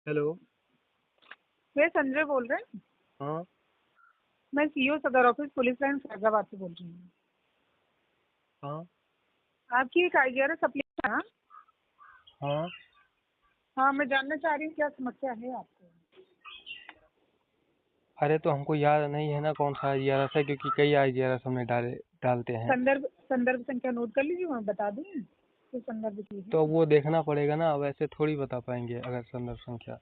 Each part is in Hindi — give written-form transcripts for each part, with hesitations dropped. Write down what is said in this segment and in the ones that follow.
हेलो। मैं संजय बोल रहे हैं। हाँ। मैं सीईओ सदर ऑफिस पुलिस लाइन फैजाबाद से बोल रही हूँ। हाँ। आपकी एक IGRS एप्लीकेशन है। हाँ। हाँ, मैं जानना चाह रही हूँ क्या समस्या है आपको। अरे तो हमको याद नहीं है ना कौन सा IGRS है, क्योंकि कई IGRS हमने डालते हैं। संदर्भ संदर्भ संख्या नोट कर लीजिए, मैं बता दूँ तो संदर्भ की है। तो वो देखना पड़ेगा ना, वैसे थोड़ी बता पाएंगे अगर संदर्भ संख्या।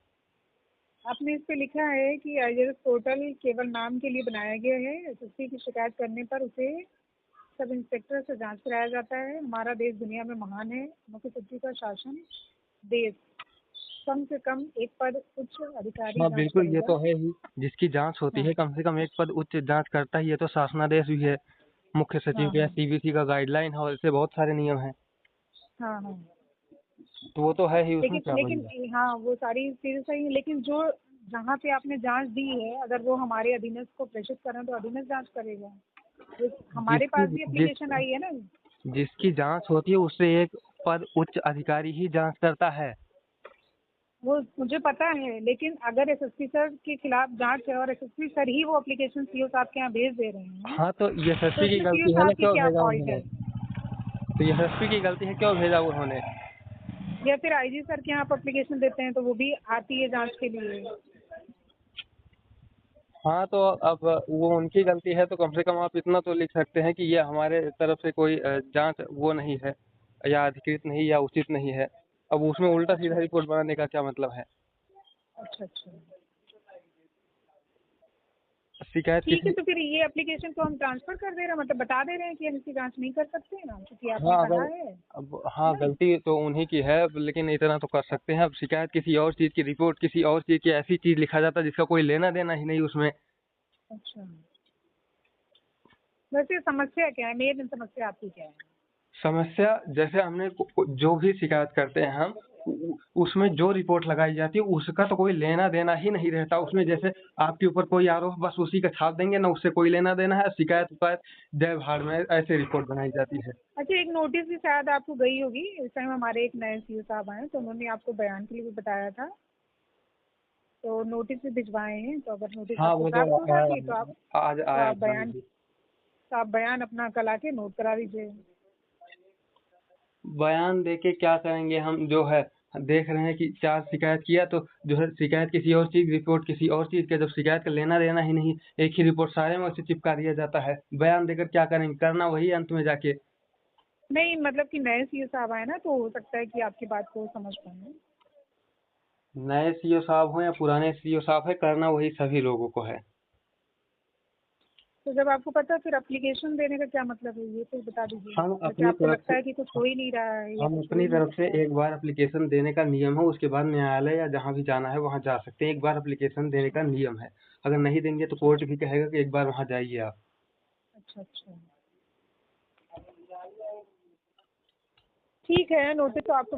आपने इस पे लिखा है कि IGRS पोर्टल केवल नाम के लिए बनाया गया है। SSP की शिकायत करने पर उसे सब इंस्पेक्टर से जांच कराया जाता है। हमारा देश दुनिया में महान है। मुख्य सचिव का शासन देश कम से कम एक पद उच्च अधिकारी हाँ जांच बिल्कुल, ये करेगा। तो है ही। जिसकी जांच होती हाँ है कम से कम एक पद उच्च जांच करता ही है, तो शासनादेश भी है। मुख्य सचिव हाँ के या हाँ CBC का गाइडलाइन है, और ऐसे बहुत सारे नियम हैं। हाँ हाँ। तो वो तो है ही, उसमें लेकिन क्या लेकिन बढ़िया। हाँ, वो सारी चीजें सही है, लेकिन जो जहाँ पे आपने जांच दी है, अगर वो हमारे अधीनस्थ को प्रेषित करें तो अधीनस्थ जांच करेगा। हमारे जिसकी पास भी जिस एप्लीकेशन आई है ना। जिसकी जांच होती है उससे एक पद उच्च अधिकारी ही जांच करता है। वो मुझे पता है, लेकिन अगर SSP सर के खिलाफ जांच है और SSP सर ही वो एप्लीकेशन सीओ साहब के यहाँ भेज दे रहे हैं, हाँ तो तो यशस्वी की इसमें सीओ गलती है ना, साहब की क्यों क्या भेजा फॉल्ट उन्होंने? है। तो यशस्वी की गलती है, क्यों भेजा उन्होंने? या फिर IG सर के यहाँ आप एप्लीकेशन देते हैं तो वो भी आती है जांच के लिए। हाँ तो अब वो उनकी गलती है, तो कम से कम आप इतना तो लिख सकते हैं कि ये हमारे तरफ से कोई जांच वो नहीं है, या अधिकृत नहीं, या उचित नहीं है। अब उसमें उल्टा अच्छा सीधा रिपोर्ट बनाने का क्या मतलब है? अच्छा अच्छा। शिकायत ठीक है, किसी। तो फिर ये एप्लीकेशन को हम ट्रांसफर कर दे रहे हैं, मतलब बता दे रहे हैं कि हम इसकी जांच नहीं कर सकते हैं क्योंकि आपने हाँ कहा अगर है अब हाँ, ना। गलती तो उन्हीं की है, लेकिन इतना तो कर सकते हैं। अब शिकायत किसी और चीज़ की, रिपोर्ट किसी और चीज़ की, ऐसी चीज़ लिखा जाता है जिसका कोई लेना देना ही नहीं उसमें। अच्छा, वैसे समस्या क्या है, मेन समस्या आपकी क्या है। समस्या जैसे हमने जो भी शिकायत करते हैं हम, उसमें जो रिपोर्ट लगाई जाती है उसका तो कोई लेना देना ही नहीं रहता उसमें। जैसे आपके ऊपर कोई आरोप, बस उसी का छाप देंगे ना, उससे कोई लेना देना है। शिकायत उकायत जय भाड़ में ऐसे रिपोर्ट बनाई जाती है। अच्छा, एक नोटिस भी शायद आपको गई होगी। इस टाइम हमारे एक नए सीओ साहब आए तो उन्होंने आपको बयान के लिए भी बताया था, तो नोटिस भी भिजवाए हैं। तो अगर नोटिस हाँ आपको वो तो प्राप्त हो जाती है आज तो आया आप था बयान मुझे। तो आप बयान अपना कल आके नोट करा लीजिए। बयान देके क्या करेंगे हम? जो है देख रहे हैं कि चार शिकायत किया, तो जो है शिकायत किसी और चीज, रिपोर्ट किसी और चीज का, जब शिकायत का लेना देना ही नहीं, एक ही रिपोर्ट सारे में से चिपका दिया जाता है। बयान देकर क्या करेंगे? करना वही अंत में जाके। नहीं, मतलब कि नए सीओ साहब आए ना, तो हो सकता है कि आपकी बात को समझ पाए। नए सीओ साहब हो या पुराने सीओ साहब है, करना वही सभी लोगों को है। तो जब आपको पता है फिर एप्लीकेशन देने का क्या मतलब है, ये तो बता दीजिए। हम जैसे अपनी आपको तरफ लगता से है कि कुछ हो ही नहीं रहा है या हम कुछ हो अपनी ही नहीं तरफ से सकता है। एक बार एप्लीकेशन देने का नियम है, उसके बाद न्यायालय या जहाँ भी जाना है वहाँ जा सकते हैं। एक बार एप्लीकेशन देने का नियम है। अगर नहीं देंगे तो कोर्ट भी कहेगा कि एक बार वहाँ जाइए आप। अच्छा अच्छा, ठीक है। नोटिस तो आपको